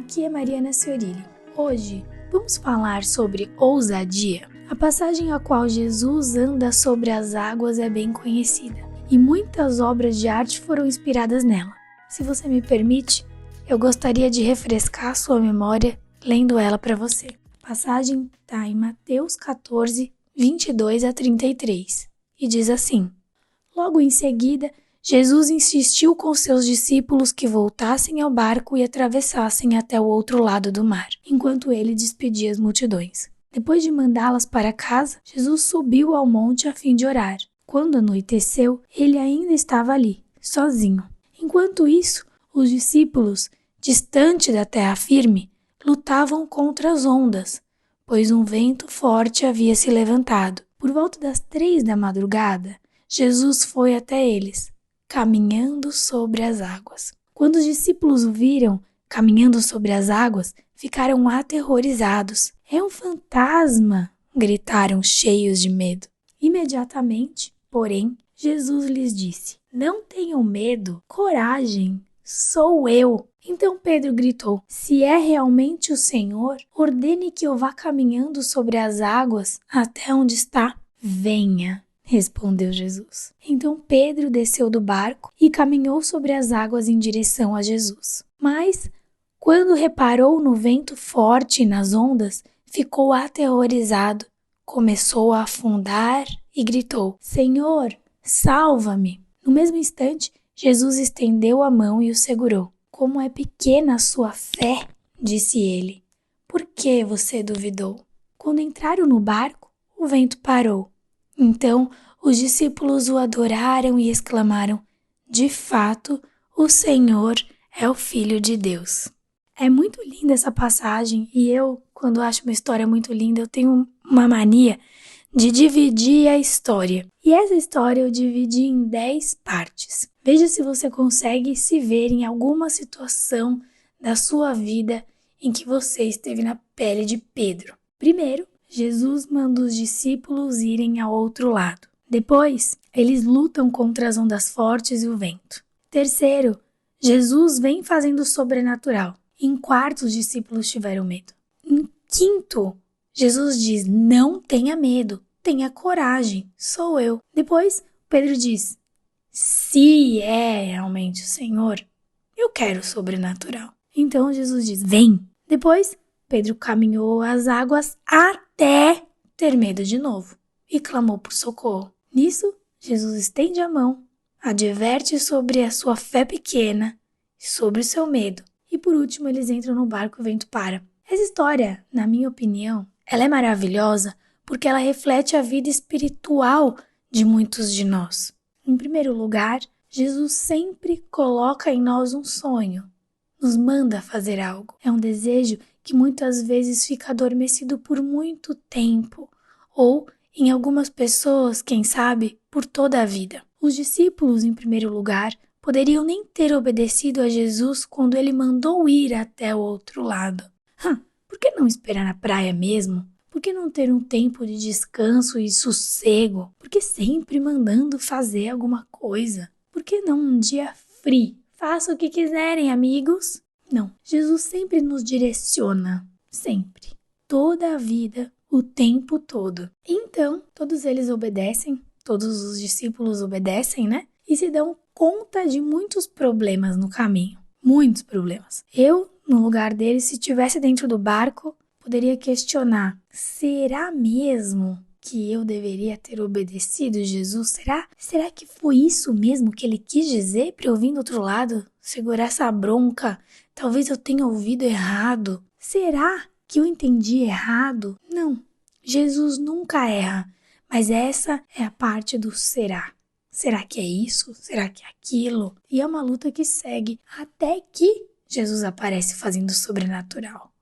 Aqui é Mariana Ciorilli. Hoje vamos falar sobre ousadia. A passagem a qual Jesus anda sobre as águas é bem conhecida e muitas obras de arte foram inspiradas nela. Se você me permite, eu gostaria de refrescar sua memória lendo ela para você. A passagem está em Mateus 14, 22 a 33 e diz assim: Logo em seguida, Jesus insistiu com seus discípulos que voltassem ao barco e atravessassem até o outro lado do mar, enquanto ele despedia as multidões. Depois de mandá-las para casa, Jesus subiu ao monte a fim de orar. Quando anoiteceu, ele ainda estava ali, sozinho. Enquanto isso, os discípulos, distante da terra firme, lutavam contra as ondas, pois um vento forte havia se levantado. Por volta das 3 da madrugada, Jesus foi até eles, caminhando sobre as águas. Quando os discípulos o viram caminhando sobre as águas, ficaram aterrorizados. É um fantasma! Gritaram cheios de medo. Imediatamente, porém, Jesus lhes disse: Não tenham medo, coragem, sou eu. Então Pedro gritou: Se é realmente o Senhor, ordene que eu vá caminhando sobre as águas até onde está. Venha, respondeu Jesus. Então Pedro desceu do barco e caminhou sobre as águas em direção a Jesus. Mas, quando reparou no vento forte e nas ondas, ficou aterrorizado, começou a afundar e gritou: Senhor, salva-me! No mesmo instante, Jesus estendeu a mão e o segurou. Como é pequena a sua fé, disse ele. Por que você duvidou? Quando entraram no barco, o vento parou. Então, os discípulos o adoraram e exclamaram: De fato, o Senhor é o Filho de Deus. É muito linda essa passagem e eu, quando acho uma história muito linda, eu tenho uma mania de dividir a história. E essa história eu dividi em 10 partes. Veja se você consegue se ver em alguma situação da sua vida em que você esteve na pele de Pedro. Primeiro, Jesus manda os discípulos irem ao outro lado. Depois, eles lutam contra as ondas fortes e o vento. Terceiro, Jesus vem fazendo o sobrenatural. Em quarto, os discípulos tiveram medo. Em quinto, Jesus diz: Não tenha medo, tenha coragem, sou eu. Depois, Pedro diz: Se é realmente o Senhor, eu quero o sobrenatural. Então Jesus diz: Vem. Depois, Pedro caminhou as águas até ter medo de novo e clamou por socorro. Nisso, Jesus estende a mão, adverte sobre a sua fé pequena e sobre o seu medo. E por último, eles entram no barco e o vento para. Essa história, na minha opinião, ela é maravilhosa porque ela reflete a vida espiritual de muitos de nós. Em primeiro lugar, Jesus sempre coloca em nós um sonho, nos manda fazer algo. É um desejo que muitas vezes fica adormecido por muito tempo, ou, em algumas pessoas, quem sabe, por toda a vida. Os discípulos, em primeiro lugar, poderiam nem ter obedecido a Jesus quando ele mandou ir até o outro lado. Por que não esperar na praia mesmo? Por que não ter um tempo de descanso e sossego? Por que sempre mandando fazer alguma coisa? Por que não um dia free? Faça o que quiserem, amigos. Não, Jesus sempre nos direciona. Sempre. Toda a vida, o tempo todo. Então, todos eles obedecem, todos os discípulos obedecem, né? E se dão conta de muitos problemas no caminho. Muitos problemas. Eu, no lugar deles, se estivesse dentro do barco, poderia questionar: será mesmo que eu deveria ter obedecido Jesus? Será que foi isso mesmo que ele quis dizer para eu vir do outro lado? Segurar essa bronca? Talvez eu tenha ouvido errado. Será que eu entendi errado? Não, Jesus nunca erra, mas essa é a parte do será. Será que é isso? Será que é aquilo? E é uma luta que segue até que Jesus aparece fazendo o sobrenatural.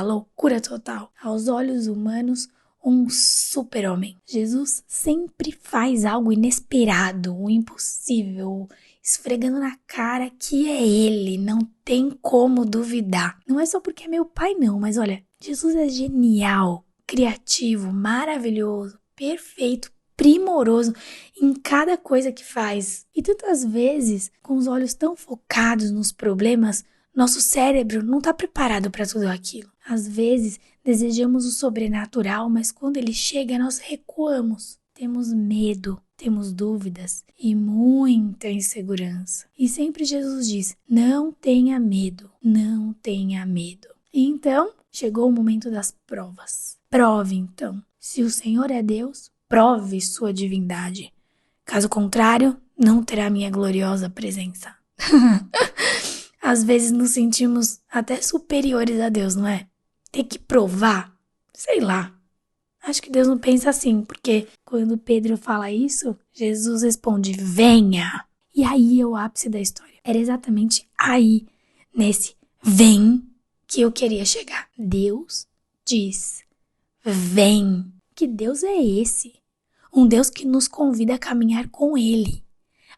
Loucura total. Aos olhos humanos, um super-homem. Jesus sempre faz algo inesperado, o impossível, esfregando na cara que é ele, não tem como duvidar. Não é só porque é meu pai não, mas olha, Jesus é genial, criativo, maravilhoso, perfeito, primoroso em cada coisa que faz. E tantas vezes, com os olhos tão focados nos problemas, Nosso cérebro não está preparado para tudo aquilo. Às vezes, desejamos o sobrenatural, mas quando ele chega, nós recuamos. Temos medo, temos dúvidas e muita insegurança. E sempre Jesus diz, não tenha medo, não tenha medo. E então, chegou o momento das provas. Prove então. Se o Senhor é Deus, prove sua divindade. Caso contrário, não terá minha gloriosa presença. Às vezes nos sentimos até superiores a Deus, não é? Ter que provar? Sei lá. Acho que Deus não pensa assim, porque quando Pedro fala isso, Jesus responde, venha. E aí é o ápice da história. Era exatamente aí, nesse vem, que eu queria chegar. Deus diz, vem. Que Deus é esse? Um Deus que nos convida a caminhar com Ele,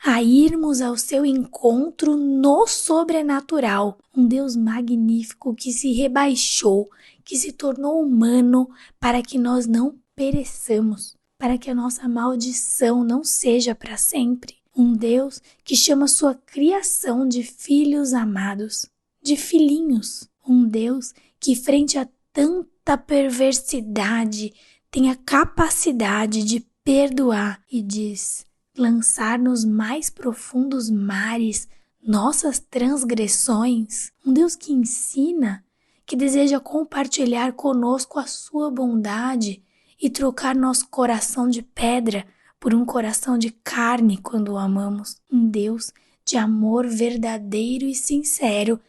a irmos ao seu encontro no sobrenatural. Um Deus magnífico que se rebaixou, que se tornou humano para que nós não pereçamos, para que a nossa maldição não seja para sempre. Um Deus que chama sua criação de filhos amados, de filhinhos. Um Deus que, frente a tanta perversidade, tem a capacidade de perdoar e diz, lançar nos mais profundos mares nossas transgressões. Um Deus que ensina, que deseja compartilhar conosco a sua bondade e trocar nosso coração de pedra por um coração de carne quando o amamos. Um Deus de amor verdadeiro e sincero.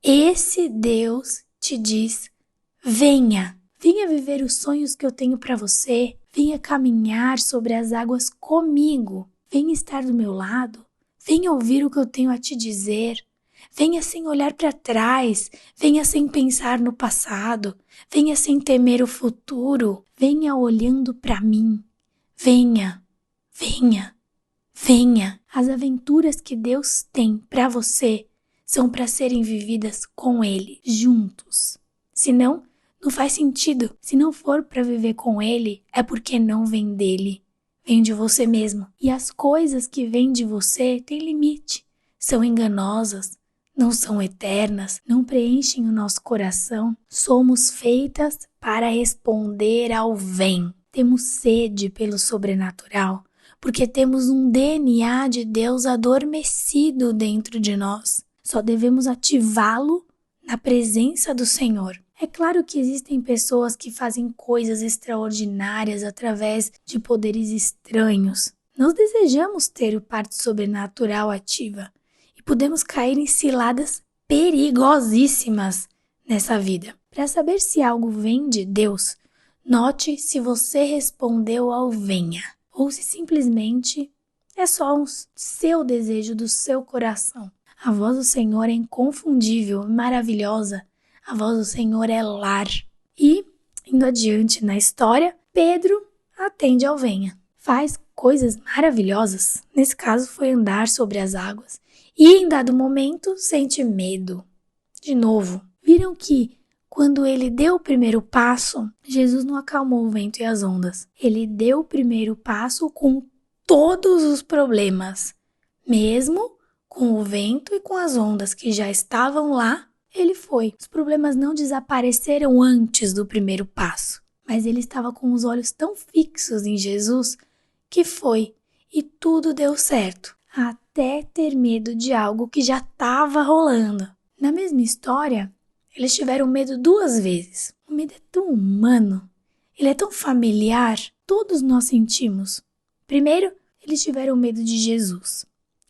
Esse Deus te diz, venha, venha viver os sonhos que eu tenho para você, venha caminhar sobre as águas comigo, venha estar do meu lado, venha ouvir o que eu tenho a te dizer, venha sem olhar para trás, venha sem pensar no passado, venha sem temer o futuro, venha olhando para mim, venha, venha, venha. As aventuras que Deus tem para você são para serem vividas com Ele, juntos. Senão, não faz sentido. Se não for para viver com Ele, é porque não vem dele, vem de você mesmo. E as coisas que vêm de você têm limite, são enganosas, não são eternas, não preenchem o nosso coração. Somos feitas para responder ao vem. Temos sede pelo sobrenatural, porque temos um DNA de Deus adormecido dentro de nós. Só devemos ativá-lo na presença do Senhor. É claro que existem pessoas que fazem coisas extraordinárias através de poderes estranhos. Nós desejamos ter o parte sobrenatural ativa e podemos cair em ciladas perigosíssimas nessa vida. Para saber se algo vem de Deus, note se você respondeu ao venha ou se simplesmente é só um seu desejo do seu coração. A voz do Senhor é inconfundível, maravilhosa. A voz do Senhor é lar. E, indo adiante na história, Pedro atende ao venha. Faz coisas maravilhosas. Nesse caso, foi andar sobre as águas. E, em dado momento, sente medo. De novo, viram que, quando ele deu o primeiro passo, Jesus não acalmou o vento e as ondas. Ele deu o primeiro passo com todos os problemas. Mesmo com o vento e com as ondas que já estavam lá, ele foi. Os problemas não desapareceram antes do primeiro passo, mas ele estava com os olhos tão fixos em Jesus que foi. E tudo deu certo, até ter medo de algo que já estava rolando. Na mesma história, eles tiveram medo 2 vezes. O medo é tão humano, ele é tão familiar, todos nós sentimos. Primeiro, eles tiveram medo de Jesus.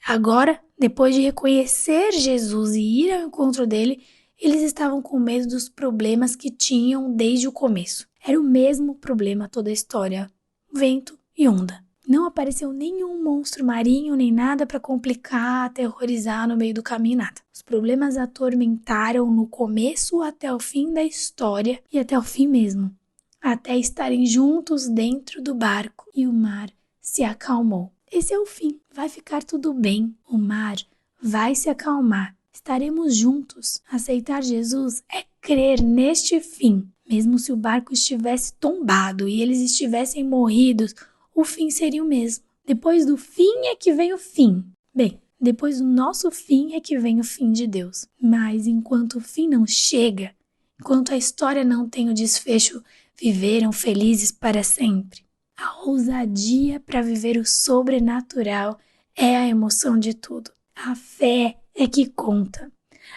Agora, depois de reconhecer Jesus e ir ao encontro dele, eles estavam com medo dos problemas que tinham desde o começo. Era o mesmo problema toda a história, vento e onda. Não apareceu nenhum monstro marinho nem nada para complicar, aterrorizar no meio do caminho, nada. Os problemas atormentaram no começo até o fim da história e até o fim mesmo, até estarem juntos dentro do barco e o mar se acalmou. Esse é o fim. Vai ficar tudo bem. O mar vai se acalmar. Estaremos juntos. Aceitar Jesus é crer neste fim. Mesmo se o barco estivesse tombado e eles estivessem morridos, o fim seria o mesmo. Depois do fim é que vem o fim. Bem, Depois do nosso fim é que vem o fim de Deus. Mas enquanto o fim não chega, enquanto a história não tem o desfecho, viveram felizes para sempre. A ousadia para viver o sobrenatural é a emoção de tudo. A fé é que conta.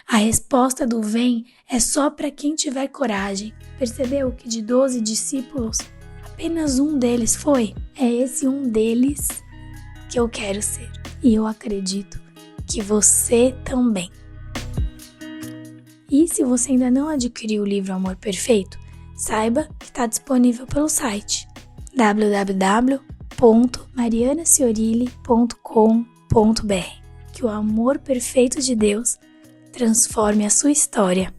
A resposta do vem é só para quem tiver coragem. Percebeu que de 12 discípulos, apenas um deles foi? É esse um deles que eu quero ser. E eu acredito que você também. E se você ainda não adquiriu o livro Amor Perfeito, saiba que está disponível pelo site www.marianaciorilli.com.br. Que o amor perfeito de Deus transforme a sua história